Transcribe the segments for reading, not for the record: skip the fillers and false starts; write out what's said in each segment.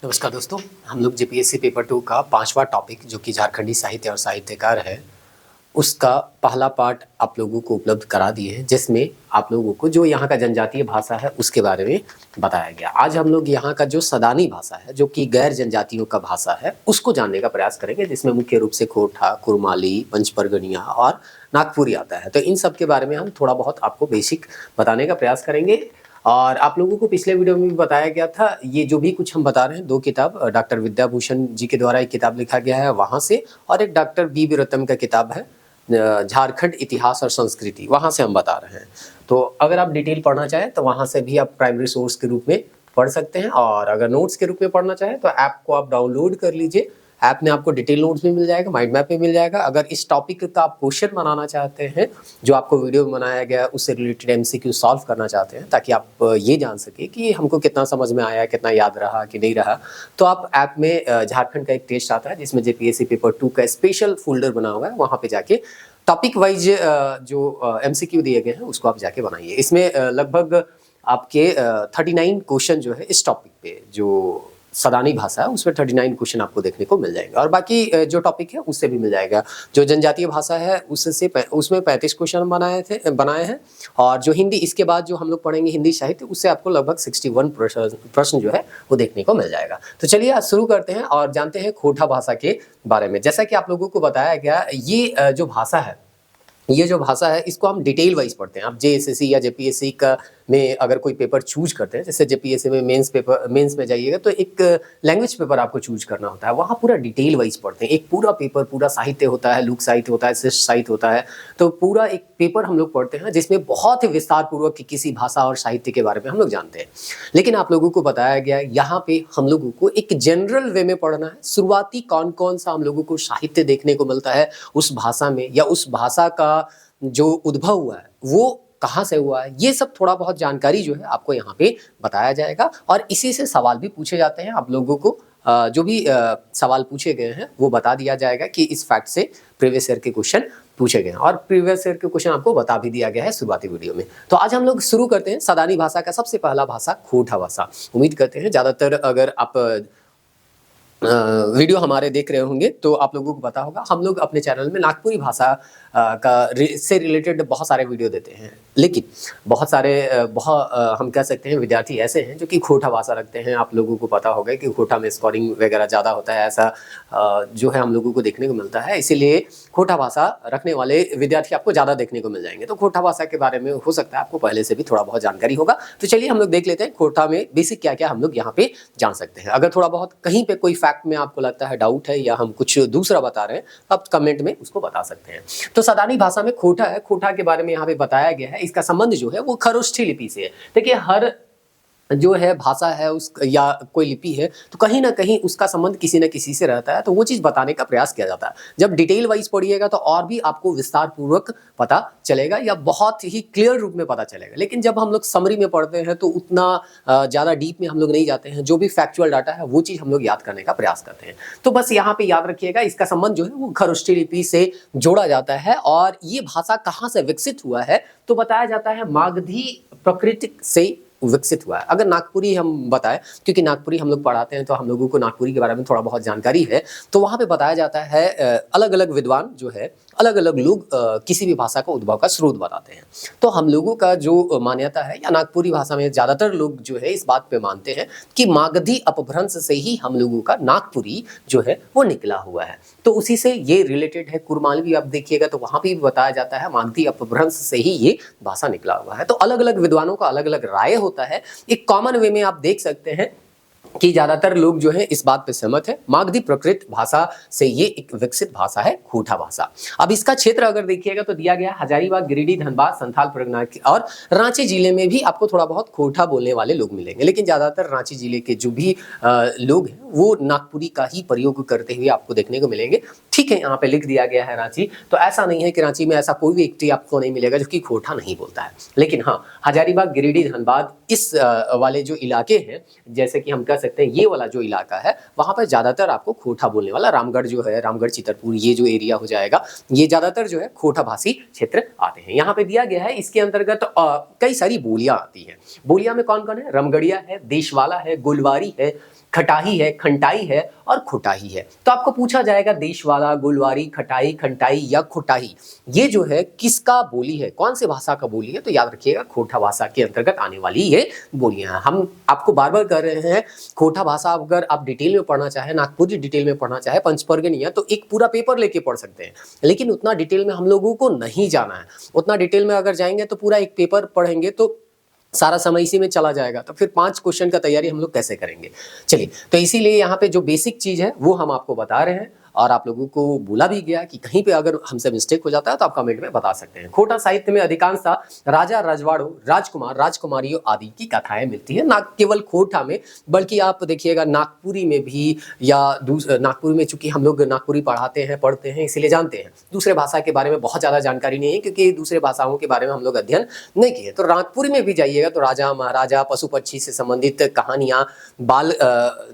नमस्कार दोस्तों, हम लोग जेपीएससी पेपर 2 का 5वां टॉपिक जो कि झारखंडी साहित्य और साहित्यकार है, उसका पहला पार्ट आप लोगों को उपलब्ध करा दिए हैं, जिसमें आप लोगों को जो यहाँ का जनजातीय भाषा है उसके बारे में बताया गया। आज हम लोग यहाँ का जो सदानी भाषा है, जो कि गैर जनजातियों का भाषा है, उसको जानने का प्रयास करेंगे, जिसमें मुख्य रूप से खोरठा, कुरमाली, पंचपरगनिया और नागपुरी आता है। तो इन सब के बारे में हम थोड़ा बहुत आपको बेसिक बताने का प्रयास करेंगे। और आप लोगों को पिछले वीडियो में भी बताया गया था, ये जो भी कुछ हम बता रहे हैं, 2 किताब डॉक्टर विद्याभूषण जी के द्वारा एक किताब लिखा गया है वहाँ से, और एक डॉक्टर बी वीरत्तम का किताब है झारखंड इतिहास और संस्कृति, वहाँ से हम बता रहे हैं। तो अगर आप डिटेल पढ़ना चाहें तो वहाँ से भी आप प्राइमरी सोर्स के रूप में पढ़ सकते हैं, और अगर नोट्स के रूप में पढ़ना चाहें तो ऐप को आप डाउनलोड कर लीजिए। ऐप में आपको डिटेल नोट्स भी मिल जाएगा, माइंड मैप भी मिल जाएगा। अगर इस टॉपिक का आप क्वेश्चन बनाना चाहते हैं, जो आपको वीडियो में बनाया गया है उससे रिलेटेड एमसीक्यू सॉल्व करना चाहते हैं, ताकि आप ये जान सके कि हमको कितना समझ में आया, कितना याद रहा कि नहीं रहा, तो आप ऐप में झारखंड का एक टेस्ट आता है जिसमें जेपीएससी पेपर 2 का स्पेशल फोल्डर बना हुआ है, वहाँ पे जाके टॉपिक वाइज जो एमसीक्यू दिए गए हैं उसको आप जाके बनाइए। इसमें लगभग आपके 39 क्वेश्चन जो है इस टॉपिक पे, जो सदानी भाषा है उसमें 39 क्वेश्चन आपको देखने को मिल जाएंगे, और बाकी जो टॉपिक है उससे भी मिल जाएगा। जो जनजातीय भाषा है उसमें 35 क्वेश्चन बनाए हैं, और जो हिंदी, इसके बाद जो हम लोग पढ़ेंगे हिंदी साहित्य, उससे आपको लगभग 61 प्रश्न जो है वो देखने को मिल जाएगा। तो चलिए आज शुरू करते हैं और जानते हैं खोरठा भाषा के बारे में। जैसा कि आप लोगों को बताया गया, ये जो भाषा है, ये जो भाषा है इसको हम डिटेल वाइज पढ़ते हैं। आप जेएसएससी या जेपीएससी का में अगर कोई पेपर चूज करते हैं, जैसे जेपीएससी में मेंस में जाइएगा तो एक लैंग्वेज पेपर आपको चूज करना होता है, वहाँ पूरा डिटेल वाइज पढ़ते हैं। एक पूरा पेपर, पूरा साहित्य होता है, लोक साहित्य होता है, शिष्ट साहित्य होता है, तो पूरा एक पेपर हम लोग पढ़ते हैं जिसमें बहुत ही विस्तार पूर्वक किसी भाषा और साहित्य के बारे में हम लोग जानते हैं। लेकिन आप लोगों को बताया गया यहाँ पे हम लोगों को एक जनरल वे में पढ़ना है। शुरुआती कौन कौन सा हम लोगों को साहित्य देखने को मिलता है उस भाषा में, या उस भाषा का जो उद्भव हुआ है वो कहाँ से हुआ है, ये सब थोड़ा बहुत जानकारी जो है आपको यहाँ पे बताया जाएगा। और इसी से सवाल भी पूछे जाते हैं। आप लोगों को जो भी सवाल पूछे गए हैं वो बता दिया जाएगा कि इस फैक्ट से प्रीवियस ईयर के क्वेश्चन पूछे गए हैं, और प्रीवियस ईयर के क्वेश्चन आपको बता भी दिया गया है शुरुआती वीडियो में। तो आज हम लोग शुरू करते हैं सदानी भाषा का सबसे पहला भाषा खोरठा भाषा। उम्मीद करते हैं ज़्यादातर अगर आप वीडियो हमारे देख रहे होंगे तो आप लोगों को पता होगा, हम लोग अपने चैनल में नागपुरी भाषा से रिलेटेड बहुत सारे वीडियो देते हैं। लेकिन बहुत सारे हम कह सकते हैं विद्यार्थी ऐसे हैं जो कि खोरठा भाषा रखते हैं। आप लोगों को पता होगा कि खोरठा में स्कोरिंग वगैरह ज़्यादा होता है, ऐसा जो है हम लोगों को देखने को मिलता है। इसीलिए खोरठा भाषा रखने वाले विद्यार्थी आपको ज़्यादा देखने को मिल जाएंगे। तो खोरठा भाषा के बारे में हो सकता है आपको पहले से भी थोड़ा बहुत जानकारी होगा। तो चलिए हम लोग देख लेते हैं खोरठा में बेसिक क्या क्या हम लोग यहाँ पे जान सकते हैं। अगर थोड़ा बहुत कहीं पे कोई फैक्ट में आपको लगता है डाउट है, या हम कुछ दूसरा बता रहे हैं, आप कमेंट में उसको बता सकते हैं। तो सदानी भाषा में खोरठा है, खोरठा के बारे में यहाँ पे बताया गया है। इसका संबंध जो है वो खरोष्ठी लिपि से है। देखिए, हर जो है भाषा है उस या कोई लिपि है तो कहीं ना कहीं उसका संबंध किसी न किसी से रहता है, तो वो चीज़ बताने का प्रयास किया जाता है। जब डिटेल वाइज पढ़िएगा तो और भी आपको विस्तार पूर्वक पता चलेगा, या बहुत ही क्लियर रूप में पता चलेगा। लेकिन जब हम लोग समरी में पढ़ते हैं तो उतना ज़्यादा डीप में हम लोग नहीं जाते हैं। जो भी फैक्चुअल डाटा है वो चीज़ हम लोग याद करने का प्रयास करते हैं। तो बस यहाँ पे याद रखिएगा, इसका संबंध जो है वो खरोष्ठी लिपि से जोड़ा जाता है। और ये भाषा कहाँ से विकसित हुआ है तो बताया जाता है मागधी प्रकृति से विकसित हुआ है। अगर नागपुरी हम बताएं, क्योंकि नागपुरी हम लोग पढ़ाते हैं तो हम लोगों को नागपुरी के बारे में थोड़ा बहुत जानकारी है, तो वहाँ पे बताया जाता है अलग अलग विद्वान जो है, अलग अलग लोग किसी भी भाषा का उद्भव का स्रोत बताते हैं। तो हम लोगों का जो मान्यता है, या नागपुरी भाषा में ज़्यादातर लोग जो है इस बात पे मानते हैं कि मागधी अपभ्रंश से ही हम लोगों का नागपुरी जो है वो निकला हुआ है। तो उसी से ये रिलेटेड है। कुरमालवी आप देखिएगा तो वहाँ भी बताया जाता है मागधी अपभ्रंश से ही ये भाषा निकला हुआ है। तो अलग अलग विद्वानों का अलग अलग राय होता है। एक कॉमन वे में आप देख सकते हैं कि ज्यादातर लोग जो है इस बात पे सहमत है, मागधी प्रकृत भाषा से ये एक विकसित भाषा है खोरठा भाषा। अब इसका क्षेत्र अगर देखिएगा तो दिया गया हजारीबाग, गिरिडीह, धनबाद, संथाल परगना और रांची जिले में भी आपको थोड़ा बहुत खोरठा बोलने वाले लोग मिलेंगे। लेकिन ज्यादातर रांची जिले के जो भी लोग हैं वो नागपुरी का ही प्रयोग करते हुए आपको देखने को मिलेंगे। ठीक है, यहाँ पे लिख दिया गया है रांची, तो ऐसा नहीं है कि रांची में ऐसा कोई व्यक्ति आपको नहीं मिलेगा जो कि खोरठा नहीं बोलता है। लेकिन हाँ, हजारीबाग, गिरिडीह, धनबाद इस वाले जो इलाके हैं, जैसे कि हम कह सकते हैं ये वाला जो इलाका है, वहाँ पर ज़्यादातर आपको खोरठा बोलने वाला, रामगढ़ जो है, रामगढ़, चितरपुर, ये जो एरिया हो जाएगा, ये ज़्यादातर जो है खोरठा भाषी क्षेत्र आते हैं। यहाँ पे दिया गया है, इसके अंतर्गत कई सारी बोलियाँ आती हैं। बोलियाँ में कौन कौन है? रमगढ़िया है, देशवाला है, गोलवारी है, खटाही है, खंटाई है और खोटाही है। तो आपको पूछा जाएगा देशवाला, गोलवारी, खटाई, खंटाई या खोटाही, ये जो है किसका बोली है, कौन से भाषा का बोली है? तो याद रखिएगा खोटा भाषा के अंतर्गत आने वाली ये बोलियां हैं। हम आपको बार बार कर रहे हैं, खोटा भाषा अगर आप डिटेल में पढ़ना चाहे, नागपुरी डिटेल में पढ़ना चाहे, पंचपर्गनिया, तो एक पूरा पेपर लेके पढ़ सकते हैं, लेकिन उतना डिटेल में हम लोगों को नहीं जाना है। उतना डिटेल में अगर जाएंगे तो पूरा एक पेपर पढ़ेंगे तो सारा समय इसी में चला जाएगा, तो फिर 5 क्वेश्चन का तैयारी हम लोग कैसे करेंगे? चलिए, तो इसीलिए यहाँ पे जो बेसिक चीज है वो हम आपको बता रहे हैं, और आप लोगों को बोला भी गया कि कहीं पे अगर हमसे मिस्टेक हो जाता है तो आप कमेंट में बता सकते हैं। खोटा साहित्य में अधिकांशतः राजा, रजवाड़ों, राजकुमार, राजकुमारियों आदि की कथाएं मिलती है, ना केवल खोटा में, बल्कि आप देखिएगा नागपुरी में भी, या नागपुरी में, चूंकि हम लोग नागपुरी पढ़ाते हैं, पढ़ते हैं, इसीलिए जानते हैं। दूसरे भाषा के बारे में बहुत ज़्यादा जानकारी नहीं है, क्योंकि दूसरे भाषाओं के बारे में हम लोग अध्ययन नहीं किए। तो नागपुरी में भी जाइएगा तो राजा, महाराजा, पशु पक्षी से संबंधित कहानियाँ, बाल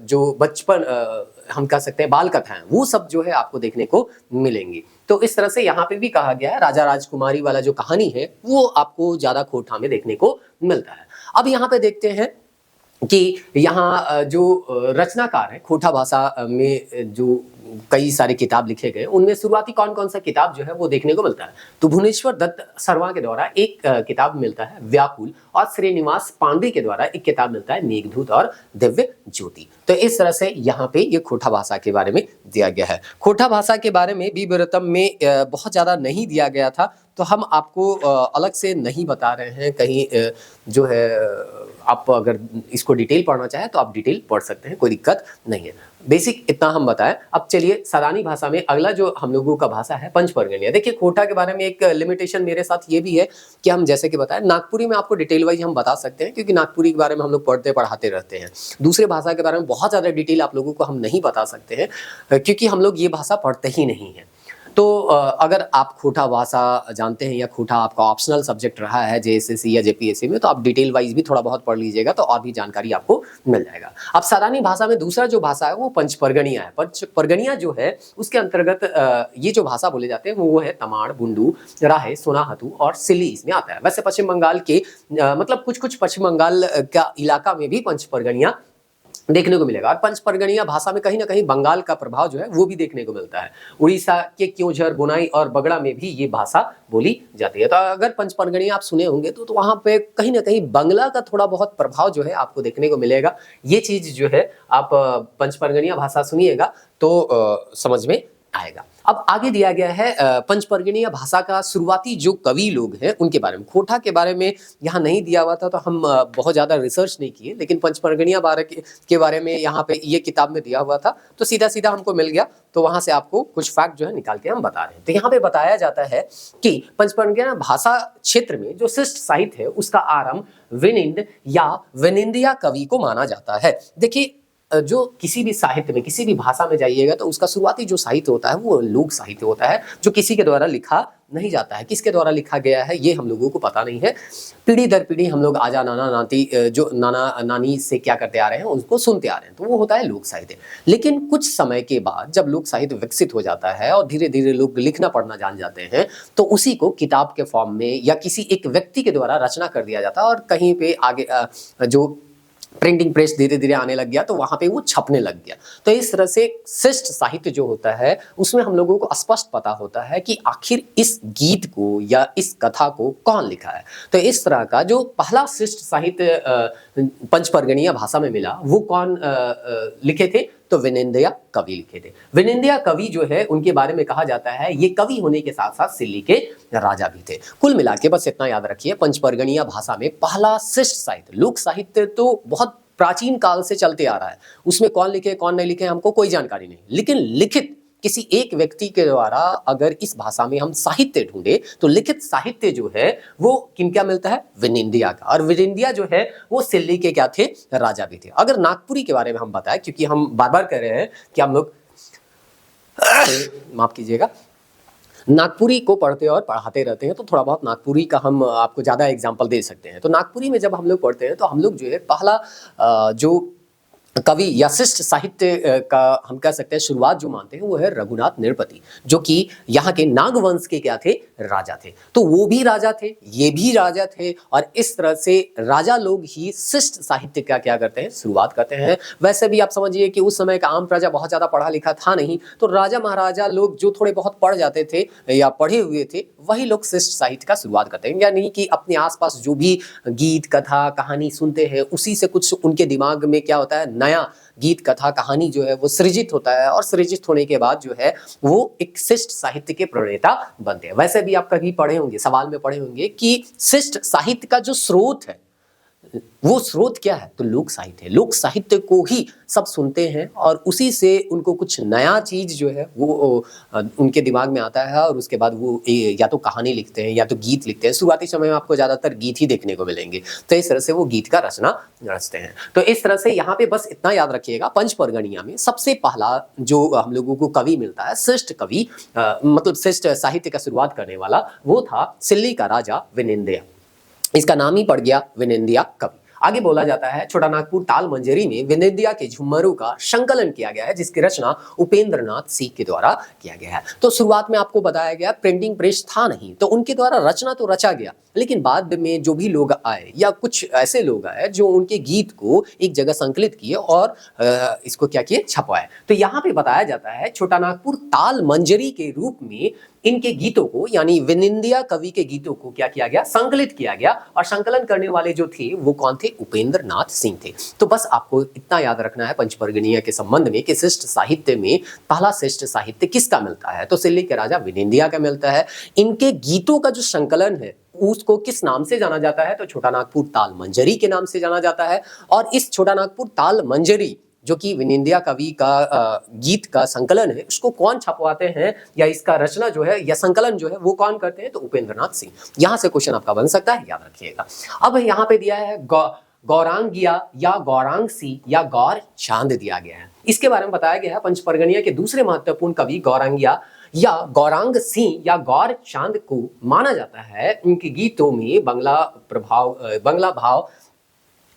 जो बचपन हम कह सकते हैं बाल कथाएं, वो सब जो है आपको देखने को मिलेंगी। तो इस तरह से यहाँ पे भी कहा गया है, राजा राजकुमारी वाला जो कहानी है वो आपको ज्यादा खोटा में देखने को मिलता है। अब यहाँ पे देखते हैं कि यहाँ जो रचनाकार है, खोटा भाषा में जो कई सारे किताब लिखे गए, उनमें शुरुआती कौन कौन सा किताब जो है वो देखने को मिलता है। तो भुवनेश्वर दत्त शर्मा के द्वारा एक किताब मिलता है व्याकुल, और श्रीनिवास पांडे के द्वारा एक किताब मिलता है मेघदूत और दिव्य ज्योति। तो इस तरह से यहाँ पे ये खोटा भाषा के बारे में दिया गया है। खोटा भाषा के बारे में विवृतम में बहुत ज्यादा नहीं दिया गया था, तो हम आपको अलग से नहीं बता रहे हैं। कहीं जो है आप अगर इसको डिटेल पढ़ना चाहें तो आप डिटेल पढ़ सकते हैं, कोई दिक्कत नहीं है। बेसिक इतना हम बताएं। अब चलिए सदानी भाषा में अगला जो हम लोगों का भाषा है पंचपर्गनिया। देखिए खोटा के बारे में एक लिमिटेशन मेरे साथ ये भी है कि हम जैसे कि बताएं, नागपुरी में आपको डिटेल वाइज हम बता सकते हैं, क्योंकि नागपुरी के बारे में हम लोग पढ़ते पढ़ाते रहते हैं। दूसरे भाषा के बारे में बहुत ज़्यादा डिटेल आप लोगों को हम नहीं बता सकते हैं, क्योंकि हम लोग ये भाषा पढ़ते ही नहीं हैं। तो अगर आप खोटा भाषा जानते हैं या खोटा आपका ऑप्शनल सब्जेक्ट रहा है जेएसएससी या जेपीएससी में, तो आप डिटेल वाइज भी थोड़ा बहुत पढ़ लीजिएगा तो और भी जानकारी आपको मिल जाएगा। अब सदानी भाषा में दूसरा जो भाषा है वो पंचपर्गनिया है। पंचपर्गनिया जो है उसके अंतर्गत ये जो भाषा बोले जाते हैं वो है तमाड़, बुंडू, राहे, सोनाहतू और सिली इसमें आता है। वैसे पश्चिम बंगाल के मतलब कुछ पश्चिम बंगाल का इलाका में भी पंचपर्गनिया देखने को मिलेगा। और पंचपर्गनिया भाषा में कहीं ना कहीं बंगाल का प्रभाव जो है वो भी देखने को मिलता है। उड़ीसा के क्योंझर, बुनाई और बगड़ा में भी ये भाषा बोली जाती है। तो अगर पंचपर्गनिया आप सुने होंगे तो वहां पे कहीं ना कहीं बंगला का थोड़ा बहुत प्रभाव जो है आपको देखने को मिलेगा। ये चीज जो है आप पंचपर्गनिया भाषा सुनिएगा तो समझ में आएगा। अब आगे दिया गया है पंचपर्गनिया भाषा का शुरुआती जो कवि लोग हैं उनके बारे में। खोटा के बारे में यहाँ नहीं दिया हुआ था तो हम बहुत ज़्यादा रिसर्च नहीं किए, लेकिन पंचपर्गनिया के बारे में यहाँ पे ये किताब में दिया हुआ था तो सीधा सीधा हमको मिल गया, तो वहाँ से आपको कुछ फैक्ट जो है निकाल के हम बता रहे हैं। तो यहाँ पे बताया जाता है कि पंचपर्गनिया भाषा क्षेत्र में जो शिष्ट साहित्य है उसका आरंभ विनिंद या विनिंदिया कवि को माना जाता है। देखिए जो किसी भी साहित्य में, किसी भी भाषा में जाइएगा तो उसका शुरुआती जो साहित्य होता है वो लोक साहित्य होता है, जो किसी के द्वारा लिखा नहीं जाता है। किसके द्वारा लिखा गया है ये हम लोगों को पता नहीं है। पीढ़ी दर पीढ़ी हम लोग आजा नाना नाती जो नाना नानी से क्या करते आ रहे हैं उनको सुनते आ रहे हैं, तो वो होता है लोक साहित्य। लेकिन कुछ समय के बाद जब लोक साहित्य विकसित हो जाता है और धीरे धीरे लोग लिखना पढ़ना जान जाते हैं तो उसी को किताब के फॉर्म में या किसी एक व्यक्ति के द्वारा रचना कर दिया जाता है, और कहीं पे आगे जो प्रिंटिंग प्रेस धीरे धीरे आने लग गया तो वहां पे वो छपने लग गया। तो इस तरह से शिष्ट साहित्य जो होता है उसमें हम लोगों को स्पष्ट पता होता है कि आखिर इस गीत को या इस कथा को कौन लिखा है। तो इस तरह का जो पहला शिष्ट साहित्य पंचपर्गनिया भाषा में मिला वो कौन लिखे थे? तो विनिंदिया कवि लिखे थे। विनिंदिया कवि जो है उनके बारे में कहा जाता है ये कवि होने के साथ साथ सिल्ली के राजा भी थे। कुल मिला के बस इतना याद रखिए, पंचपर्गनिया भाषा में पहला शिष्ट साहित्य, लोक साहित्य तो बहुत प्राचीन काल से चलते आ रहा है, उसमें कौन लिखे कौन नहीं लिखे हमको कोई जानकारी नहीं, लेकिन लिखित किसी एक व्यक्ति के द्वारा अगर इस भाषा में हम साहित्य ढूंढे तो लिखित साहित्य जो है वो किन क्या मिलता है? विनिंदिया का। और विनिंदिया जो है वो सिल्ली के क्या थे? राजा भी थे। अगर नागपुरी के बारे में हम बताएं, क्योंकि हम बार बार कह रहे हैं कि हम लोग माफ कीजिएगा नागपुरी को पढ़ते और पढ़ाते रहते हैं, तो थोड़ा बहुत नागपुरी का हम आपको ज़्यादा एग्जाम्पल दे सकते हैं। तो नागपुरी में जब हम लोग पढ़ते हैं तो हम लोग जो है पहला जो कवि या शिष्ट साहित्य का हम कह सकते हैं शुरुआत जो मानते हैं वो है रघुनाथ निरपति, जो कि यहाँ के नागवंश के क्या थे, राजा थे। तो वो भी राजा थे, ये भी राजा थे, और इस तरह से राजा लोग ही शिष्ट साहित्य का क्या करते हैं, शुरुआत करते हैं। वैसे भी आप समझिए कि उस समय का आम प्रजा बहुत ज्यादा पढ़ा लिखा था नहीं, तो राजा महाराजा लोग जो थोड़े बहुत पढ़ जाते थे या पढ़े हुए थे, वही लोग शिष्ट साहित्य का शुरुआत करते हैं। यानी कि अपने आसपास जो भी गीत कथा कहानी सुनते हैं उसी से कुछ उनके दिमाग में क्या होता है, नया गीत कथा कहानी जो है वो सृजित होता है, और सृजित होने के बाद जो है वो एक शिष्ट साहित्य के प्रणेता बनते हैं। वैसे भी आप कभी पढ़े होंगे, सवाल में पढ़े होंगे कि शिष्ट साहित्य का जो स्रोत है वो स्रोत क्या है, तो लोक साहित्य है। लोक साहित्य को ही सब सुनते हैं और उसी से उनको कुछ नया चीज जो है वो उनके दिमाग में आता है, और उसके बाद वो या तो कहानी लिखते हैं या तो गीत लिखते हैं। शुरुआती समय में आपको ज्यादातर गीत ही देखने को मिलेंगे, तो इस तरह से वो गीत का रचना रचते हैं। तो इस तरह से यहाँ पे बस इतना याद रखिएगा, पंच परगनिया में सबसे पहला जो हम लोगों को कवि मिलता है, श्रेष्ठ कवि मतलब श्रेष्ठ साहित्य का शुरुआत करने वाला, वो था सिल्ली का राजा विनिंदया। इसका नाम ही पड़ गया विनिंदिया कवि। आगे बोला जाता है छोटानागपुर ताल मंजरी में विनिंदिया के झुम्मरों का संकलन किया गया है, जिसकी रचना उपेंद्र नाथ सिंह के द्वारा किया गया है। तो शुरुआत में आपको बताया गया प्रिंटिंग प्रेस था नहीं, तो उनके द्वारा रचना तो रचा गया, लेकिन बाद में जो भी लोग आए या कुछ ऐसे लोग आए जो उनके गीत को एक जगह संकलित किए और इसको क्या किए, छपवाए। तो यहाँ पे बताया जाता है छोटानागपुर ताल मंजरी के रूप में इनके गीतों को, यानी विनिंदिया कवि के गीतों को क्या किया गया, संकलित किया गया, और संकलन करने वाले जो थे वो कौन थे, उपेंद्र नाथ सिंह थे। तो बस आपको इतना याद रखना है पंचपर्गनिया के संबंध में कि श्रेष्ठ साहित्य में पहला श्रेष्ठ साहित्य किसका मिलता है, तो सिल्ली के राजा विनिंदिया का मिलता है। इनके गीतों का जो संकलन है उसको किस नाम से जाना जाता है, तो छोटानागपुर ताल मंजरी के नाम से जाना जाता है। और इस छोटानागपुर ताल मंजरी जो कि विनिंदिया कवि का गीत का संकलन है, उसको कौन छपवाते हैं या इसका रचना जो है या संकलन जो है वो कौन करते हैं, तो उपेंद्र नाथ सिंह। यहां से क्वेश्चन आपका बन सकता है, याद रखिएगा। अब यहाँ पे दिया है गौरांगिया या गौरांगसी या गौर चांद दिया गया है। इसके बारे में बताया गया है पंचपर्गनिया के दूसरे महत्वपूर्ण कवि गौरांगिया या गौरांग सिंह या गौर चांद को माना जाता है। उनके गीतों में बंगला भाव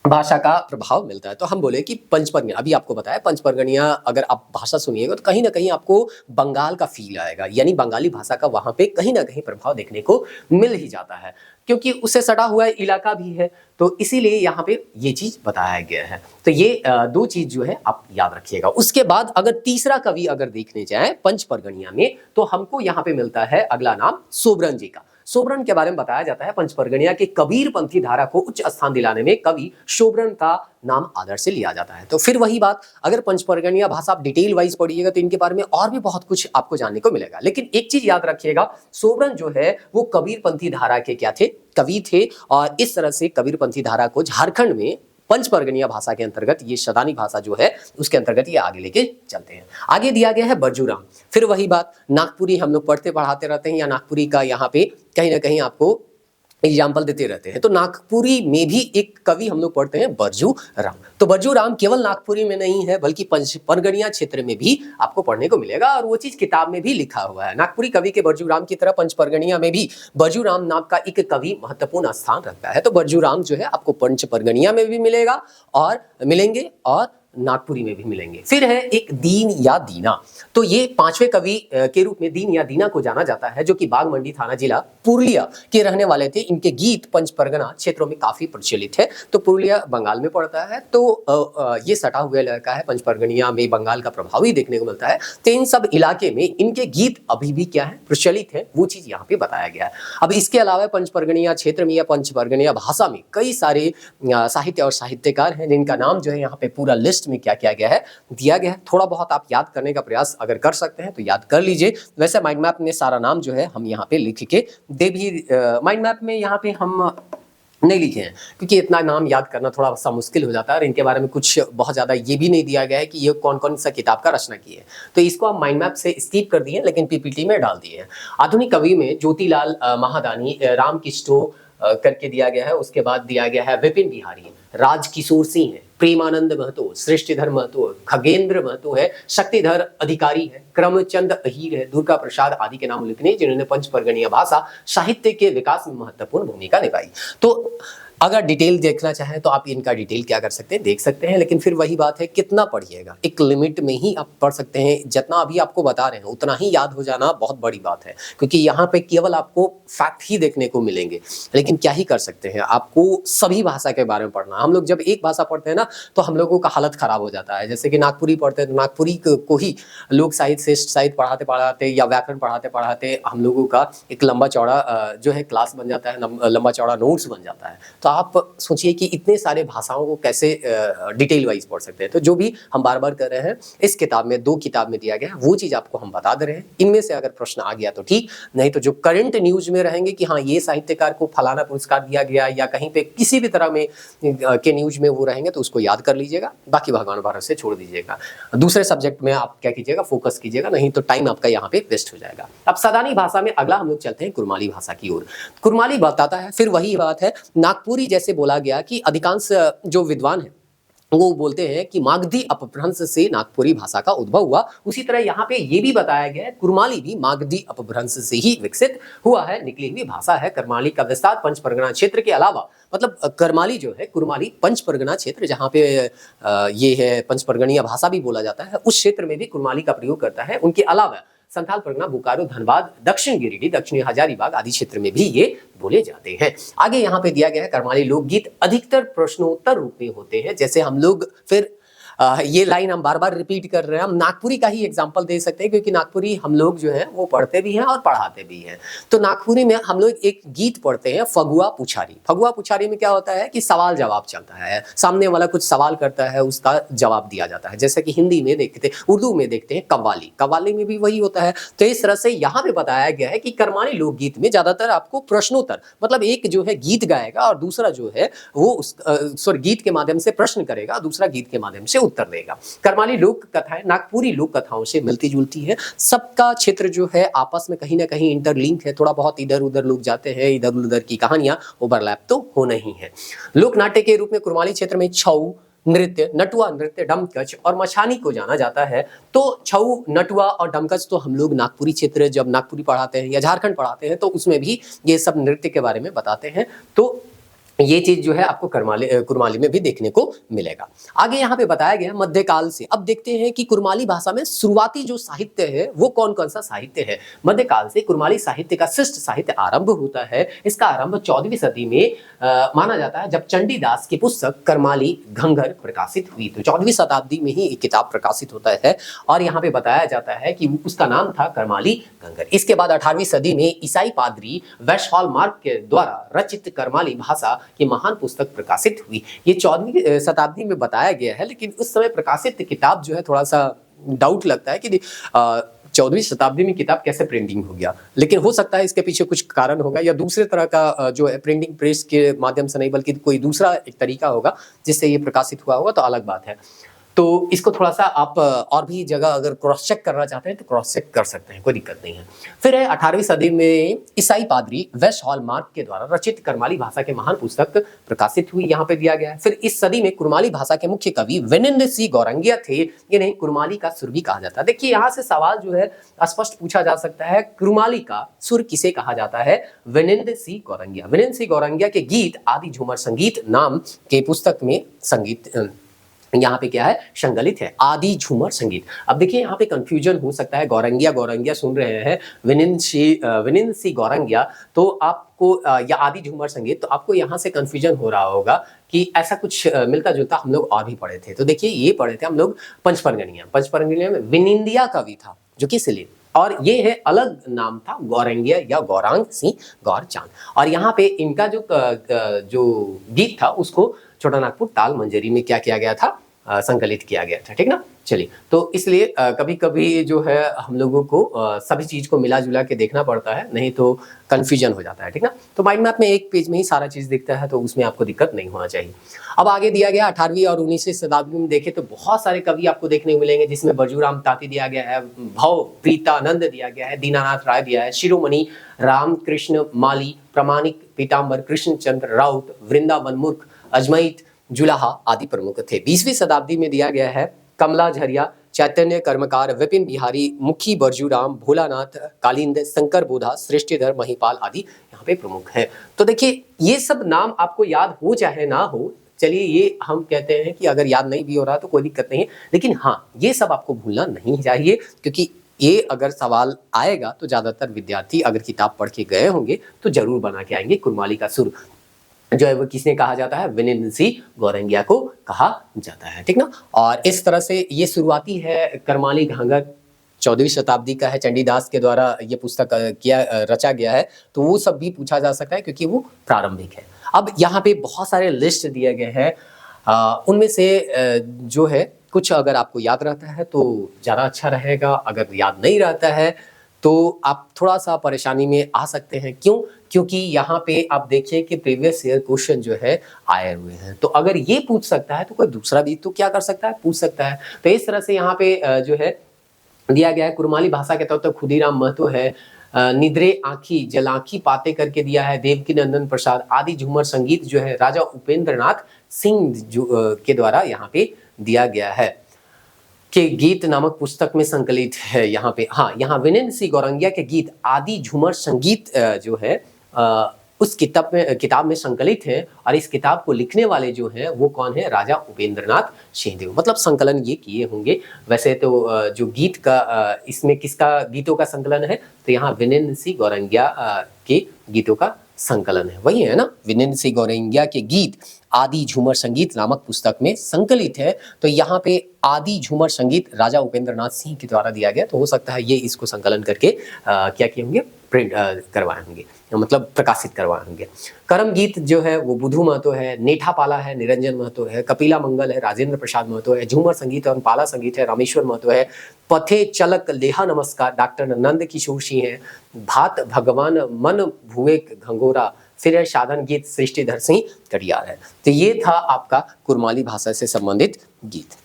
भाषा का प्रभाव मिलता है। तो हम बोले कि पंचपर्गनिया, अभी आपको बताया पंचपर्गनिया, अगर आप भाषा सुनिएगा तो कहीं ना कहीं आपको बंगाल का फील आएगा, यानी बंगाली भाषा का वहां पे कहीं ना कहीं प्रभाव देखने को मिल ही जाता है, क्योंकि उससे सटा हुआ इलाका भी है, तो इसीलिए यहाँ पे ये चीज बताया गया है। तो ये दो चीज जो है आप याद रखिएगा। उसके बाद अगर तीसरा कवि अगर देखने जाए पंचपर्गनिया में, तो हमको यहाँ पे मिलता है अगला नाम सोबरन जी का। सोबरन के बारे में बताया जाता है पंचपर्गनिया के कबीरपंथी धारा को उच्च स्थान दिलाने में कवि सोबरन का नाम आदर से लिया जाता है। तो फिर वही बात, अगर पंचपर्गनिया भाषा आप डिटेल वाइज पढ़िएगा तो इनके बारे में और भी बहुत कुछ आपको जानने को मिलेगा। लेकिन एक चीज याद रखिएगा, सोबरन जो है वो कबीरपंथी धारा के क्या थे, कवि थे, और इस तरह से कबीरपंथी धारा को झारखंड में पंचपर्गनिया भाषा के अंतर्गत, ये शदानी भाषा जो है उसके अंतर्गत ये आगे लेके चलते हैं। आगे दिया गया है बरजूराम। फिर वही बात, नागपुरी हम लोग पढ़ते पढ़ाते रहते हैं, या नागपुरी का यहाँ पे कहीं ना कहीं आपको एग्जाम्पल देते रहते हैं। तो नागपुरी में भी एक कवि हम लोग पढ़ते हैं बरजू राम। तो बरजू राम केवल नागपुरी में नहीं है बल्कि पंचपर्गनिया क्षेत्र में भी आपको पढ़ने को मिलेगा, और वो चीज किताब में भी लिखा हुआ है। नागपुरी कवि के बरजू राम की तरह पंचपर्गनिया में भी बरजू राम नाम का एक कवि महत्वपूर्ण स्थान रखता है। तो बरजू राम जो है आपको पंचपर्गनिया में भी मिलेगा और मिलेंगे, और नागपुरी में भी मिलेंगे। फिर है एक दीन या दीना। तो ये पांचवें कवि के रूप में दीन या दीना को जाना जाता है, जो कि बागमंडी थाना जिला पुरुलिया के रहने वाले थे। इनके गीत पंचपरगना क्षेत्रों में काफी प्रचलित है। तो पुरुलिया बंगाल में पड़ता है, तो ये सटा हुआ इलाका है, पंचपरगनिया में बंगाल का प्रभाव ही देखने को मिलता है। तो इन सब इलाके में इनके गीत अभी भी क्या है, प्रचलित है, वो चीज यहाँ पे बताया गया है। अब इसके अलावा पंचपरगनिया क्षेत्र में या पंचपरगनिया भाषा में कई सारे साहित्य और साहित्यकार हैं, जिनका नाम जो है यहाँ पे पूरा लिस्ट में क्या किया गया है, दिया गया है। थोड़ा बहुत आप याद करने का प्रयास अगर कर सकते हैं तो याद कर लीजिए। वैसे माइंड मैप में सारा नाम जो है हम यहाँ पे लिख के दे भी, माइंड मैप में यहाँ पे हम नहीं लिखे हैं क्योंकि इतना नाम याद करना थोड़ा सा मुश्किल हो जाता है, और इनके बारे में कुछ बहुत ज्यादा ये भी नहीं दिया गया है कि ये कौन कौन सा किताब का रचना की है। तो इसको हम माइंड मैप से स्किप कर दिए, लेकिन पीपीटी में डाल दिए हैं। आधुनिक कवि में ज्योतिलाल महादानी, राम किस्टो करके दिया गया है। उसके बाद दिया गया है विपिन बिहारी, राजकिशोर सिंह है, प्रेमानंद महतो, सृष्टिधर महतो, खगेंद्र महतो है, शक्तिधर अधिकारी है, क्रमचंद अहीर है, दुर्गा प्रसाद आदि के नाम लिखने जिन्होंने पंचपर्गणीय भाषा साहित्य के विकास में महत्वपूर्ण भूमिका निभाई। तो अगर डिटेल देखना चाहें तो आप इनका डिटेल क्या कर सकते हैं, देख सकते हैं, लेकिन फिर वही बात है कितना पढ़िएगा, एक लिमिट में ही आप पढ़ सकते हैं। जितना अभी आपको बता रहे हैं उतना ही याद हो जाना बहुत बड़ी बात है, क्योंकि यहाँ पे केवल आपको फैक्ट ही देखने को मिलेंगे, लेकिन क्या ही कर सकते हैं, आपको सभी भाषा के बारे में पढ़ना। हम लोग जब एक भाषा पढ़ते हैं ना तो हम लोगों का हालत खराब हो जाता है। जैसे कि नागपुरी पढ़ते हैं तो नागपुरी को ही लोक साहित्य, श्रेष्ठ साहित्य पढ़ाते पढ़ाते या व्याकरण पढ़ाते पढ़ाते हम लोगों का एक लंबा चौड़ा जो है क्लास बन जाता है, लंबा चौड़ा नोट्स बन जाता है। तो आप सोचिए कि इतने सारे भाषाओं को कैसे डिटेल वाइज पढ़ सकते हैं। तो जो भी हम बार बार कर रहे हैं इस किताब में, 2 किताब में दिया गया है वो चीज आपको हम बता दे रहे हैं। इनमें से अगर प्रश्न आ गया तो ठीक, नहीं तो जो करंट न्यूज में रहेंगे कि हाँ ये साहित्यकार को फलाना पुरस्कार दिया गया या कहीं पे किसी भी तरह में के न्यूज में वो रहेंगे तो उसको याद कर लीजिएगा, बाकी भगवान भरोसे छोड़ दीजिएगा। दूसरे सब्जेक्ट में आप क्या कीजिएगा, फोकस कीजिएगा, नहीं तो टाइम आपका यहाँ पे वेस्ट हो जाएगा। अब सदानी भाषा में अगला हम लोग चलते हैं कुरमाली भाषा की ओर। कुरमाली बताता है, फिर वही बात है, नागपुरी जैसे बोला गया कि अधिकांश जो विद्वान है वो बोलते हैं कि मागधी अपभ्रंश से नागपुरी भाषा का उद्भव हुआ। उसी तरह यहाँ पे ये भी बताया गया है कुरमाली भी मागधी अपभ्रंश से ही विकसित हुआ है, निकली हुई भाषा है। कुरमाली का विस्तार पंचपरगना क्षेत्र के अलावा, मतलब कुरमाली जो है, कुरमाली पंचपरगना क्षेत्र जहाँ पे ये है पंचपरगनीय भाषा भी बोला जाता है, उस क्षेत्र में भी कुरमाली का प्रयोग करता है। उनके अलावा संथाल परगना, बोकारो, धनबाद, दक्षिण गिरिडीह, दक्षिणी हजारीबाग आदि क्षेत्र में भी ये बोले जाते हैं। आगे यहाँ पे दिया गया है कुरमाली लोकगीत अधिकतर प्रश्नोत्तर रूप में होते हैं। जैसे हम लोग फिर ये लाइन हम बार बार रिपीट कर रहे हैं, हम नागपुरी का ही एग्जांपल दे सकते हैं, क्योंकि नागपुरी हम लोग जो है वो पढ़ते भी हैं और पढ़ाते भी हैं। तो नागपुरी में हम लोग एक गीत पढ़ते हैं, फगुआ पुछारी। फगुआ पुछारी में क्या होता है कि सवाल जवाब चलता है, सामने वाला कुछ सवाल करता है, उसका जवाब दिया जाता है। जैसे कि हिंदी में देखते, उर्दू में देखते हैं कव्वाली, कव्वाली में भी वही होता है। तो इस तरह से यहाँ पे बताया गया है कि कुरमाली लोकगीत में ज्यादातर आपको प्रश्नोत्तर, मतलब एक जो है गीत गाएगा और दूसरा जो है वो गीत के माध्यम से प्रश्न करेगा, दूसरा गीत के माध्यम से उत्तर देगा। कुरमाली लोक कथाएं नागपुरी लोक कथाओं से मिलती जुलती है। सबका क्षेत्र जो है आपस में कहीं ना कहीं इंटरलिंक है, थोड़ा बहुत इधर उधर लोग जाते हैं, इधर उधर की कहानियां ओवरलैप तो होना ही है। लोक नाट्य के रूप में कुरमाली क्षेत्र में छऊ नृत्य, नटुआ नृत्य, डमकच और मछानी को जाना जाता है। तो छऊ, नटुआ और डमकच तो हम लोग नागपुरी क्षेत्र जब नागपुरी पढ़ाते हैं या झारखंड पढ़ाते हैं तो उसमें भी ये सब नृत्य के बारे में बताते हैं। तो ये चीज जो है आपको कुरमाली में भी देखने को मिलेगा। आगे यहाँ पे बताया गया मध्यकाल से। अब देखते हैं कि कुरमाली भाषा में शुरुआती जो साहित्य है वो कौन कौन सा साहित्य है। मध्यकाल से कुरमाली साहित्य का श्रेष्ठ साहित्य आरंभ होता है। इसका आरंभ 14वीं सदी में माना जाता है, जब चंडीदास की पुस्तक कुरमाली घंघर प्रकाशित हुई। तो 14वीं शताब्दी में ही एक किताब प्रकाशित होता है और यहाँ पे बताया जाता है कि उसका नाम था कुरमाली घंघर। इसके बाद 18वीं सदी में ईसाई पादरी वेशहॉलमार्क के द्वारा रचित कुरमाली भाषा ये महान पुस्तक प्रकाशित हुई। ये 14वीं शताब्दी में बताया गया है, लेकिन उस समय प्रकाशित किताब जो है थोड़ा सा डाउट लगता है कि 14वीं शताब्दी में किताब कैसे प्रिंटिंग हो गया, लेकिन हो सकता है इसके पीछे कुछ कारण होगा या दूसरे तरह का जो है प्रिंटिंग प्रेस के माध्यम से नहीं बल्कि कोई दूसरा एक तरीका होगा जिससे ये प्रकाशित हुआ होगा, तो अलग बात है। तो इसको थोड़ा सा आप और भी जगह अगर क्रॉस चेक करना चाहते हैं तो क्रॉस चेक कर सकते हैं, कोई दिक्कत नहीं है। फिर है 18वीं सदी में ईसाई पादरी वेशहॉलमार्क के द्वारा रचित कुरमाली भाषा के महान पुस्तक प्रकाशित हुई, यहाँ पे दिया गया है। फिर इस सदी में कुरमाली भाषा के मुख्य कवि विनिंद सिंह गौरंगिया थे, इन्हें कुरमाली का सुर भी कहा जाता है। देखिए यहाँ से सवाल जो है स्पष्ट पूछा जा सकता है, कुरमाली का सुर किसे कहा जाता है? विनिंद सिंह गौरंगिया। विनिंद सिंह गौरंगिया के गीत आदि झूमर संगीत नाम के पुस्तक में संगीत यहाँ पे क्या है, संकलित है, आदि झूमर संगीत। अब देखिए यहाँ पे कंफ्यूजन हो सकता है, गौरंगिया सुन रहे हैं, विनिंद सिंह गौरंगिया, तो आपको या आदि झूमर संगीत, तो आपको यहाँ से कंफ्यूजन हो रहा होगा कि ऐसा कुछ मिलता जुलता हम लोग और भी पढ़े थे। तो देखिए ये पढ़े थे हम लोग पंचपरगनिया में विनिंदिया कवि था जो कि सिले, और ये है अलग नाम था गौरंगिया या गौरांग सिंह गौरचांद। और यहाँ पे इनका जो गीत था उसको छोटा नागपुर ताल मंजरी में क्या किया गया था, संकलित किया गया था, ठीक ना। चलिए, तो इसलिए कभी कभी जो है हम लोगों को सभी चीज को मिला जुला के देखना पड़ता है, नहीं तो कंफ्यूजन हो जाता है, ठीक ना। तो माइंड मैप में एक पेज में ही सारा चीज दिखता है, तो उसमें आपको दिक्कत नहीं होना चाहिए। अब आगे दिया गया 18वीं और 19वीं शताब्दी में देखें तो बहुत सारे कवि आपको देखने को मिलेंगे, जिसमें बजूराम ताती दिया गया है, भव प्रीतानंद दिया गया है, दीनानाथ राय दिया है, शिरोमणि रामकृष्ण माली, प्रामाणिक पीताम्बर, कृष्णचंद्र राउत, वृंदावन मूर्ख, अजमैत, जुलाहा आदि प्रमुख थे। 20वीं शताब्दी में दिया गया है कमला झरिया, चैतन्य कर्मकार, विपिन बिहारी, मुखी बरजूराम, भोलानाथ, कालिंद, शंकर बोधा, श्रेष्ठधर, महिपाल आदि यहाँ पे प्रमुख हैं। तो देखिए ये सब नाम आपको याद हो चाहे ना हो, चलिए ये हम कहते हैं कि अगर याद नहीं भी हो रहा तो कोई दिक्कत नहीं है, लेकिन हाँ ये सब आपको भूलना नहीं चाहिए, क्योंकि ये अगर सवाल आएगा तो ज्यादातर विद्यार्थी अगर किताब पढ़ के गए होंगे तो जरूर बना के आएंगे। कुरमाली का सुर जो है वो किसने कहा जाता है? विनिंद सिंह गौरंगिया को कहा जाता है, ठीक ना। और इस तरह से ये शुरुआती है करमाली घांगर, 14वीं शताब्दी का है, चंडीदास के द्वारा ये पुस्तक रचा गया है, तो वो सब भी पूछा जा सकता है क्योंकि वो प्रारंभिक है। अब यहाँ पे बहुत सारे लिस्ट दिए गए हैं, उनमें से जो है कुछ अगर आपको याद रहता है तो ज़्यादा अच्छा रहेगा, अगर याद नहीं रहता है तो आप थोड़ा सा परेशानी में आ सकते हैं। क्यों? क्योंकि यहाँ पे आप देखिए कि प्रीवियस ईयर क्वेश्चन जो है आए हुए हैं, तो अगर ये पूछ सकता है तो कोई दूसरा भी तो क्या कर सकता है? पूछ सकता है। तो इस तरह से यहाँ पे जो है दिया गया है, कुरमाली भाषा के तौर पर खुदीराम महतो है, निद्रे आँखी जलांखी पाते करके दिया है, देवकी नंदन प्रसाद आदि झूमर संगीत जो है राजा उपेंद्र नाथ सिंह के द्वारा यहाँ पे दिया गया है के गीत नामक पुस्तक में संकलित है। यहाँ पे हाँ, यहाँ विनिंद सिंह गौरंगिया के गीत आदि झूमर संगीत जो है उस किताब में संकलित है, और इस किताब को लिखने वाले जो हैं वो कौन है? राजा उपेंद्रनाथ सिंहदेव, मतलब संकलन ये किए होंगे। वैसे तो जो गीत का इसमें किसका गीतों का संकलन है? तो यहाँ विनिंद सिंह गौरंगिया के गीतों का संकलन है, वही है ना, विनिंद सिंह गौरंगिया के गीत आदि झूमर संगीत नामक पुस्तक में संकलित है। तो यहाँ पे आदि झूमर संगीत राजा उपेंद्रनाथ सिंह के द्वारा दिया गया, तो हो सकता है ये इसको संकलन करके क्या किए होंगे? प्रिंट करवाए होंगे, मतलब प्रकाशित करवाए होंगे। करम गीत जो है वो बुधू महतो है, नेठा पाला है निरंजन महतो है, कपिला मंगल है राजेंद्र प्रसाद महतो है, झूमर संगीत और पाला संगीत है रामेश्वर महतो है, पथे चलक लेहा नमस्कार डॉक्टर नंद किशोर सिंह है, भात भगवान मन भुए घंगोरा, फिर साधन गीत सृष्टिधर सिंह कटियार है। तो ये था आपका कुरमाली भाषा से संबंधित गीत।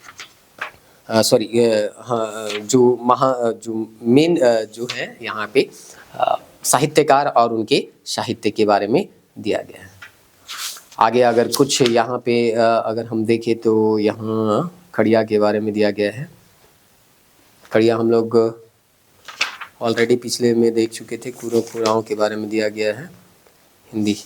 सॉरी जो मेन जो है यहाँ पे साहित्यकार और उनके साहित्य के बारे में दिया गया है। आगे अगर कुछ यहाँ पे अगर हम देखें तो यहाँ खड़िया के बारे में दिया गया है। खड़िया हम लोग ऑलरेडी पिछले में देख चुके थे। कुराओं के बारे में दिया गया है हिंदी।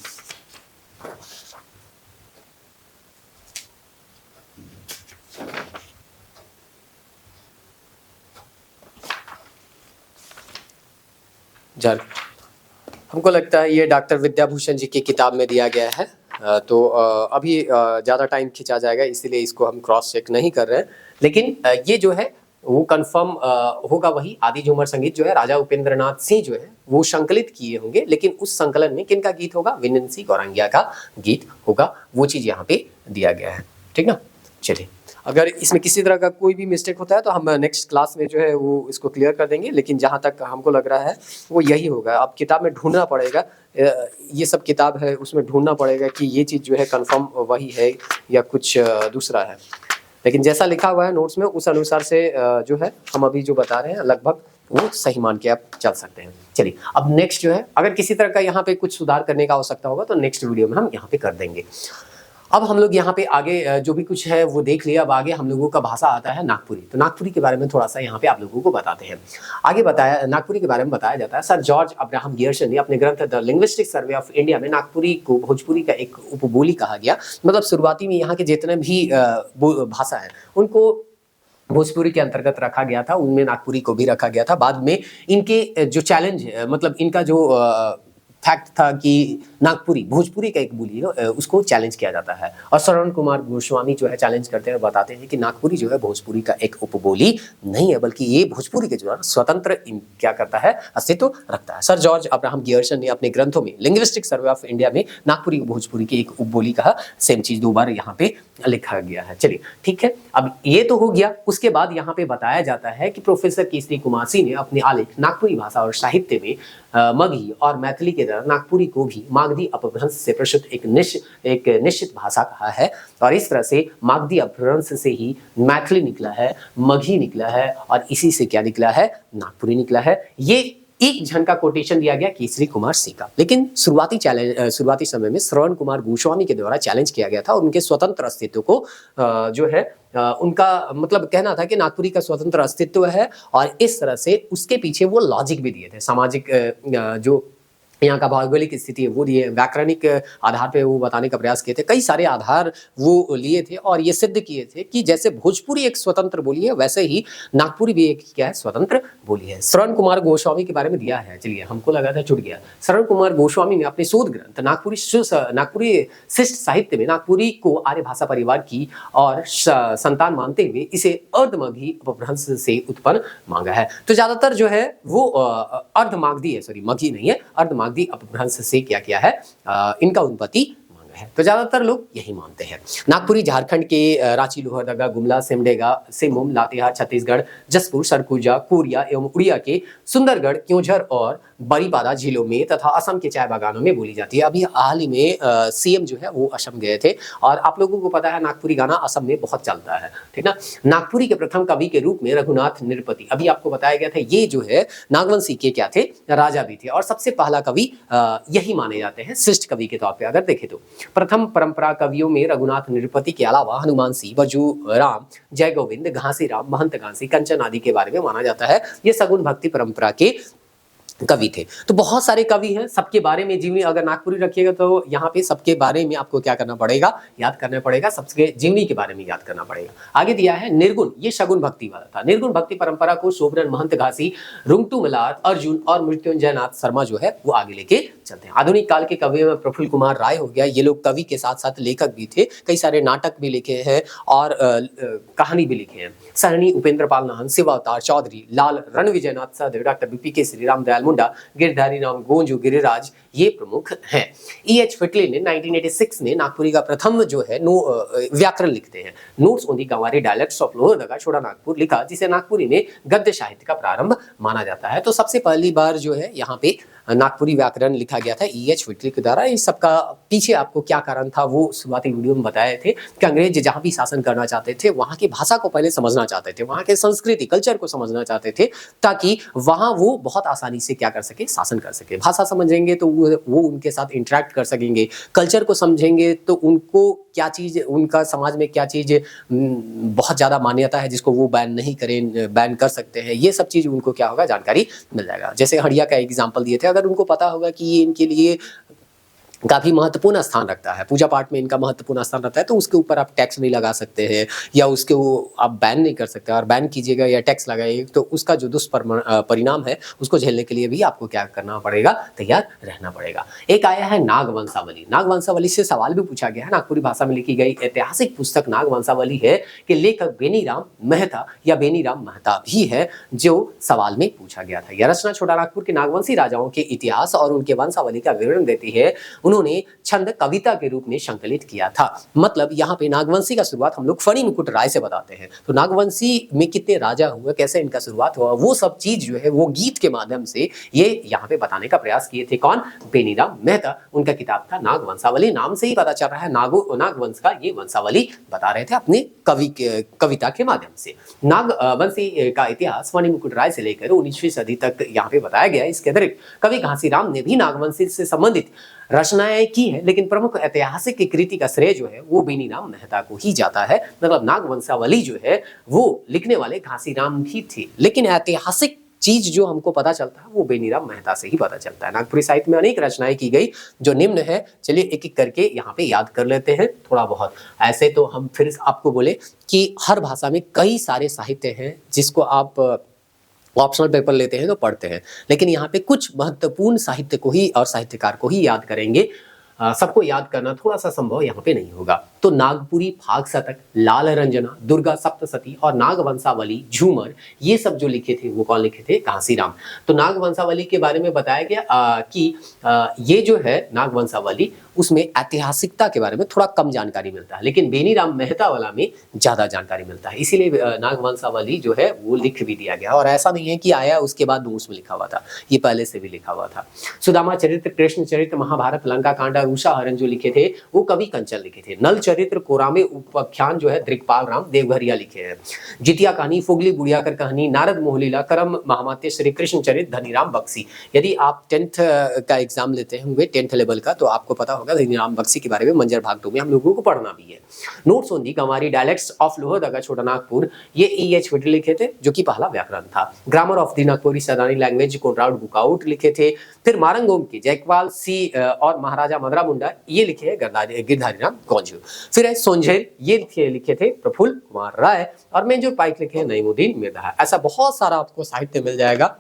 हमको लगता है ये डॉक्टर विद्याभूषण जी की किताब में दिया गया है। तो अभी ज़्यादा टाइम खिंचा जाएगा, इसीलिए इसको हम क्रॉस चेक नहीं कर रहे हैं, लेकिन ये जो है वो कंफर्म होगा वही। आदि झूमर संगीत जो है राजा उपेंद्रनाथ सिंह जो है वो संकलित किए होंगे, लेकिन उस संकलन में किनका गीत होगा? विनिंद सिंह गौरंगिया का गीत होगा। वो चीज़ यहाँ पे दिया गया है, ठीक ना। चलिए, अगर इसमें किसी तरह का कोई भी मिस्टेक होता है तो हम नेक्स्ट क्लास में जो है वो इसको क्लियर कर देंगे, लेकिन जहाँ तक हमको लग रहा है वो यही होगा। अब किताब में ढूंढना पड़ेगा, ये सब किताब है उसमें ढूंढना पड़ेगा कि ये चीज़ जो है कंफर्म वही है या कुछ दूसरा है, लेकिन जैसा लिखा हुआ है नोट्स में उस अनुसार से जो है हम अभी जो बता रहे हैं लगभग वो सही मान के आप चल सकते हैं। चलिए, अब नेक्स्ट जो है अगर किसी तरह का यहाँ पे कुछ सुधार करने का आवश्यकता होगा तो नेक्स्ट वीडियो में हम यहाँ पे कर देंगे। अब हम लोग यहाँ पे आगे जो भी कुछ है वो देख लिया। अब आगे हम लोगों का भाषा आता है नागपुरी। तो नागपुरी के बारे में थोड़ा सा यहाँ पे आप लोगों को बताते हैं। आगे बताया नागपुरी के बारे में बताया जाता है। सर जॉर्ज अब्राहम गियर्सन ने अपने ग्रंथ the linguistic survey of India में नागपुरी को भोजपुरी का एक उपबोली कहा गया। मतलब शुरुआती में यहाँ के जितने भी भाषा है उनको भोजपुरी के अंतर्गत रखा गया था, उनमें नागपुरी को भी रखा गया था। बाद में इनके जो चैलेंज है, मतलब इनका जो फैक्ट था कि नागपुरी भोजपुरी का एक बोली है, उसको चैलेंज किया जाता है। और श्रवण कुमार गोस्वामी जो है चैलेंज करते हैं, बताते हैं कि नागपुरी जो है भोजपुरी का एक उपबोली नहीं है, बल्कि ये भोजपुरी के जो है स्वतंत्र क्या करता है, अस्तित्व रखता है। सर जॉर्ज अब्राहम गियर्सन ने अपने ग्रंथों में लिंग्विस्टिक सर्वे ऑफ इंडिया में नागपुरी भोजपुरी की एक उपबोली कहा। सेम चीज दो बार यहाँ पे लिखा गया है। चलिए ठीक है, अब ये तो हो गया। उसके बाद यहाँ पे बताया जाता है कि प्रोफेसर केसरी कुमार सिंह ने अपने आलेख नागपुरी भाषा और साहित्य में मगही और मैथिली के तरह नागपुरी को भी मागधी अपभ्रंश से प्रस्तुत एक निश्चित भाषा कहा है। और इस तरह से मागधी अपभ्रंश से ही मैथिली निकला है, मगही निकला है, और इसी से क्या निकला है, नागपुरी निकला है। ये एक जन का कोटेशन दिया गया केसरी कुमार सिंह का, लेकिन शुरुआती समय में श्रवण कुमार गोस्वामी के द्वारा चैलेंज किया गया था और उनके स्वतंत्र अस्तित्व को जो है उनका मतलब कहना था कि नागपुरी का स्वतंत्र अस्तित्व है, और इस तरह से उसके पीछे वो लॉजिक भी दिए थे। सामाजिक जो यहाँ का भौगोलिक स्थिति है वो दिए, व्याकरणिक आधार पे वो बताने का प्रयास किए थे, कई सारे आधार वो लिए थे और ये सिद्ध किए थे कि जैसे भोजपुरी एक स्वतंत्र बोली है वैसे ही नागपुरी भी एक क्या है, स्वतंत्र बोली है। श्रवण कुमार गोस्वामी के बारे में दिया है, चलिए हमको लगा था छूट गया। श्रवण कुमार गोस्वामी ने अपने शोध ग्रंथ नागपुरी शिष्ट साहित्य में नागपुरी को आर्य भाषा परिवार की और संतान मानते हुए इसे अर्धमगही अपभ्रंश से उत्पन्न मांगा है। तो ज्यादातर जो है वो अर्धमागधी है, सॉरी मगही नहीं है, अर्धमागधी अपभ्रंश से क्या किया है, इनका उत्पत्ति है। तो ज्यादातर लोग यही मानते हैं। नागपुरी झारखंड के रांची, लोहरदगा, गुमला, सिमडेगा, सिमूम, लातेहार, छत्तीसगढ़, जसपुर, सरगुजा, कोरिया एवं उड़िया के सुंदरगढ़, क्योंझर और बरीपादा झीलों में तथा असम के चाय बागानों में बोली जाती है। अभी हाल ही में सीएम जो है वो असम गए थे और आप लोगों को पता है नागपुरी गाना असम में बहुत चलता है, ठीक ना। नागपुरी के प्रथम कवि के रूप में रघुनाथ नृपति, अभी आपको बताया गया था, ये जो है नागवंशी के क्या थे, राजा भी थे और सबसे पहला कवि यही माने जाते हैं श्रेष्ठ कवि के तौर पर अगर देखें तो। प्रथम परंपरा कवियों में रघुनाथ नृपति के अलावा हनुमान सिंह, बजू राम, जय गोविंद, घासी राम, महंत घासी, कंचन आदि के बारे में माना जाता है। ये सगुन भक्ति परंपरा के कवि थे। तो बहुत सारे कवि हैं, सबके बारे में जीवनी अगर नागपुरी रखिएगा तो यहाँ पे सबके बारे में आपको क्या करना पड़ेगा, याद करना पड़ेगा, सबके जीवनी के बारे में याद करना पड़ेगा। आगे दिया है निर्गुण, ये शगुन भक्ति वाला था। निर्गुण भक्ति परंपरा को सोबरन, महंत घासी, रुंगटू मलार, अर्जुन और मृत्युंजयनाथ शर्मा जो है वो आगे लेके चलते हैं। आधुनिक काल के कवि में प्रफुल्ल कुमार राय हो गया, ये लोग कवि के साथ साथ लेखक भी थे, कई सारे नाटक भी लिखे हैं और कहानी भी लिखे हैं। सरणी, उपेंद्र पाल नाहन, शिव अवतार चौधरी, लाल, रणविजयनाथ सहदेव, डॉक्टर बीपी के श्रीराम दयाल मुंडा, गिरधारी राम गोंजू, गिरिराज, ये प्रमुख हैं। E.H. फिटले ने 1986 में नागपुरी का प्रथम जो है व्याकरण लिखते हैं, notes on the Ganwari dialects of Lohardaga Chota Nagpur लिखा, जिसे नागपुरी में गद्य साहित्य का प्रारंभ माना जाता है। तो सबसे पहली बार जो है यहाँ पे नागपुरी व्याकरण लिखा गया था E.H. फिटले के द्वारा। इस सबका पीछे आपको क्या कारण था वो शुरुआती वीडियो में बताए थे कि अंग्रेज जहां भी शासन करना चाहते थे वहां की भाषा को पहले समझना चाहते थे, वहां के संस्कृति कल्चर को समझना चाहते थे, ताकि वहां वो बहुत आसानी से क्या कर सके, शासन कर सके। भाषा समझेंगे तो वो उनके साथ इंटरेक्ट कर सकेंगे, कल्चर को समझेंगे तो उनको क्या चीज, उनका समाज में क्या चीज बहुत ज्यादा मान्यता है जिसको वो बैन नहीं करें, बैन कर सकते हैं, ये सब चीज उनको क्या होगा, जानकारी मिल जाएगा। जैसे हड़िया का एग्जाम्पल दिए थे, अगर उनको पता होगा कि ये इनके लिए काफी महत्वपूर्ण स्थान रखता है, पूजा पाठ में इनका महत्वपूर्ण स्थान रहता है, तो उसके ऊपर आप टैक्स नहीं लगा सकते हैं या उसके वो आप बैन नहीं कर सकते, और बैन कीजिएगा या टैक्स लगाइएगा तो उसका जो दुष्परिणाम है उसको झेलने के लिए भी आपको क्या करना पड़ेगा, तैयार रहना पड़ेगा। एक आया है नागवंशावली। नागवंशावली से सवाल भी पूछा गया है, नागपुरी भाषा में लिखी गई ऐतिहासिक पुस्तक नागवंशावली है कि लेखक बेनीराम मेहता या बेनीराम मेहता भी है, जो सवाल में पूछा गया था। यह रचना छोटा नागपुर के नागवंशी राजाओं के इतिहास और उनके वंशावली का विवरण देती है। उन्होंने छंद कविता के रूप में संकलित किया था। मतलब यहाँ पे नागवंशी का शुरुआत हम लोग फणी मुकुट राय से बताते हैं, तो नागवंशी में कितने राजा हुए, कैसे इनका शुरुआत हुआ, वो सब चीज जो है वो गीत के माध्यम से ये यहाँ पे बताने का प्रयास किए थे। कौन? बेनीराम मेहता। उनका किताब था नागवंशावली, नाम से ही पता चल रहा है नागवंश का ये वंशावली बता रहे थे अपने कविता के माध्यम से। नागवंशी का इतिहास फणी मुकुट राय से लेकर 19वीं सदी तक यहाँ पे बताया गया। इसके अतिरिक्त कवि घासीराम ने भी नागवंशी से संबंधित रचनाएं की है, लेकिन प्रमुख ऐतिहासिक कृति का श्रेय जो है वो बेनीराम मेहता को ही जाता है। मतलब नागवंशावली जो है वो लिखने वाले घासीराम भी थे, लेकिन ऐतिहासिक चीज जो हमको पता चलता है वो बेनीराम मेहता से ही पता चलता है। नागपुरी साहित्य में अनेक रचनाएं की गई जो निम्न है, चलिए एक एक करके यहाँ पे याद कर लेते हैं थोड़ा बहुत। ऐसे तो हम फिर आपको बोले कि हर भाषा में कई सारे साहित्य हैं जिसको आप ऑप्शनल पेपर लेते हैं तो पढ़ते हैं, लेकिन यहाँ पे कुछ महत्वपूर्ण साहित्य को ही और साहित्यकार को ही याद करेंगे। सबको याद करना थोड़ा सा संभव यहाँ पे नहीं होगा। तो नागपुरी फाग शतक, लाल रंजना, दुर्गा सप्तशती और नागवंशावली, झूमर, ये सब जो लिखे थे वो कौन लिखे थे? घासीराम। तो नागवंशावली के बारे में बताया गया कि ये जो है नागवंशावली, उसमें ऐतिहासिकता के बारे में थोड़ा कम जानकारी मिलता है, लेकिन बेनीराम मेहता वाला में ज्यादा जानकारी मिलता है। इसीलिए नागवंशावली जो है वो लिख भी दिया गया, और ऐसा नहीं है कि आया उसके बाद उसमें लिखा हुआ था, ये पहले से भी लिखा हुआ था। सुदामा चरित्र, कृष्ण चरित्र, महाभारत, लंका कांड, उषा हरण जो लिखे थे वो कवि कंचन लिखे थे। नल चरित्र चरित्र कोरामे उपाख्यान जो है दिक्पाल राम देवघरिया लिखे हैं। जितिया कहानी, फुगली बुढ़िया कर कहानी, नारद मोहलीला, करम महामात्य, श्री कृष्ण चरित, धनीराम बख्शी। यदि आप 10th का एग्जाम लेते होंगे 10th लेवल का, तो आपको पता होगा धनीराम बख्शी के बारे में मंजर भाग 2 में हम लोगों को पढ़ना भी है। Notes on the Ganwari dialects of Lohardaga Chota Nagpur, ये E.H. विटल लिखे थे, जो कि पहला व्याकरण था। Grammar of the Nagpuri Sadani language Konrad Bukout लिखे थे। फिर मारंगोम की जयकवाल सी और महाराजा मदरा मुंडा, ये लिखे हैं गिरधारी राम गौंजू। फिर है सोंझेर, ये लिखे थे प्रफुल्ल कुमार राय, और मेजर पाइक लिखे हैं नईमुद्दीन मिर्जा। ऐसा बहुत सारा आपको साहित्य मिल जाएगा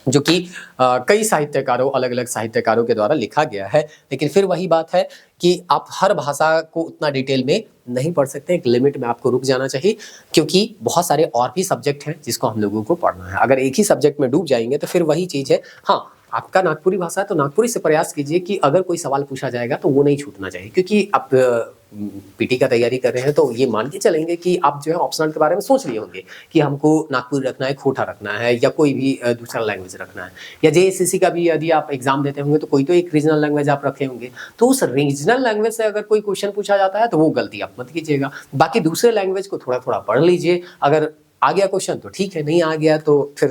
जो कि कई साहित्यकारों, अलग अलग साहित्यकारों के द्वारा लिखा गया है। लेकिन फिर वही बात है कि आप हर भाषा को उतना डिटेल में नहीं पढ़ सकते, एक लिमिट में आपको रुक जाना चाहिए, क्योंकि बहुत सारे और भी सब्जेक्ट हैं जिसको हम लोगों को पढ़ना है। अगर एक ही सब्जेक्ट में डूब जाएंगे तो फिर वही चीज़ है। हाँ, आपका नागपुरी भाषा है तो नागपुरी से प्रयास कीजिए कि अगर कोई सवाल पूछा जाएगा तो वो नहीं छूटना चाहिए, क्योंकि आप पीटी का तैयारी कर रहे हैं तो ये मान के चलेंगे कि आप जो है ऑप्शनल के बारे में सोच लिए होंगे कि हमको नागपुरी रखना है, खोटा रखना है, या कोई भी दूसरा लैंग्वेज रखना है। या JSSC का भी यदि आप एग्जाम देते होंगे तो कोई तो एक रीजनल लैंग्वेज आप रखे होंगे, तो उस रीजनल लैंग्वेज से अगर कोई क्वेश्चन पूछा जाता है तो वो गलती आप मत कीजिएगा। बाकी दूसरे लैंग्वेज को थोड़ा थोड़ा पढ़ लीजिए, अगर आ गया क्वेश्चन तो ठीक है, नहीं आ गया तो फिर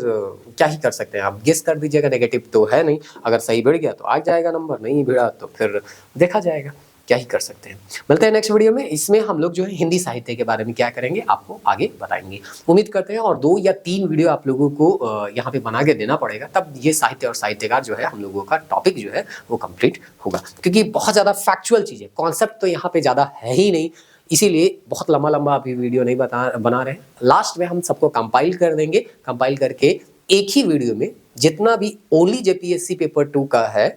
क्या ही कर सकते हैं, आप गेस कर दीजिएगा। नेगेटिव तो है नहीं, अगर सही बढ़ गया तो आ जाएगा नंबर, नहीं भिड़ा तो फिर देखा जाएगा, क्या ही कर सकते हैं। मिलते हैं नेक्स्ट वीडियो में। इसमें हम लोग जो है हिंदी साहित्य के बारे में क्या करेंगे आपको आगे बताएंगे। उम्मीद करते हैं और 2 या 3 वीडियो आप लोगों को यहाँ पे बना के देना पड़ेगा, तब ये साहित्य और साहित्यकार जो है हम लोगों का टॉपिक जो है वो कंप्लीट होगा, क्योंकि बहुत ज़्यादा फैक्चुअल चीज़ है, कॉन्सेप्ट तो यहाँ पे ज़्यादा है ही नहीं, इसीलिए बहुत लंबा अभी वीडियो नहीं बना रहे हैं। लास्ट में हम सबको कंपाइल कर देंगे, कंपाइल करके एक ही वीडियो में जितना भी ओनली JPSC पेपर 2 का है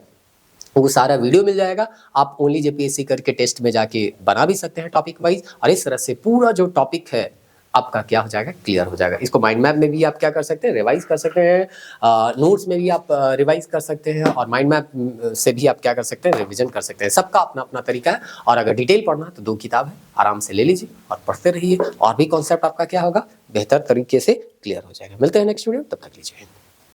वो सारा वीडियो मिल जाएगा। आप ओनली JPSC करके टेस्ट में जाके बना भी सकते हैं टॉपिक वाइज, और इस तरह से पूरा जो टॉपिक है आपका क्या हो जाएगा, क्लियर हो जाएगा। इसको माइंड मैप में भी आप क्या कर सकते हैं, रिवाइज कर सकते हैं, नोट्स में भी आप रिवाइज कर सकते हैं, और माइंड मैप से भी आप क्या कर सकते हैं, रिवीजन कर सकते हैं। सबका अपना अपना तरीका है, और अगर डिटेल पढ़ना है तो 2 किताब है, आराम से ले लीजिए और पढ़ते रहिए, और भी कॉन्सेप्ट आपका क्या होगा, बेहतर तरीके से क्लियर हो जाएगा। मिलते हैं नेक्स्ट वीडियो, तब तक लीजिए।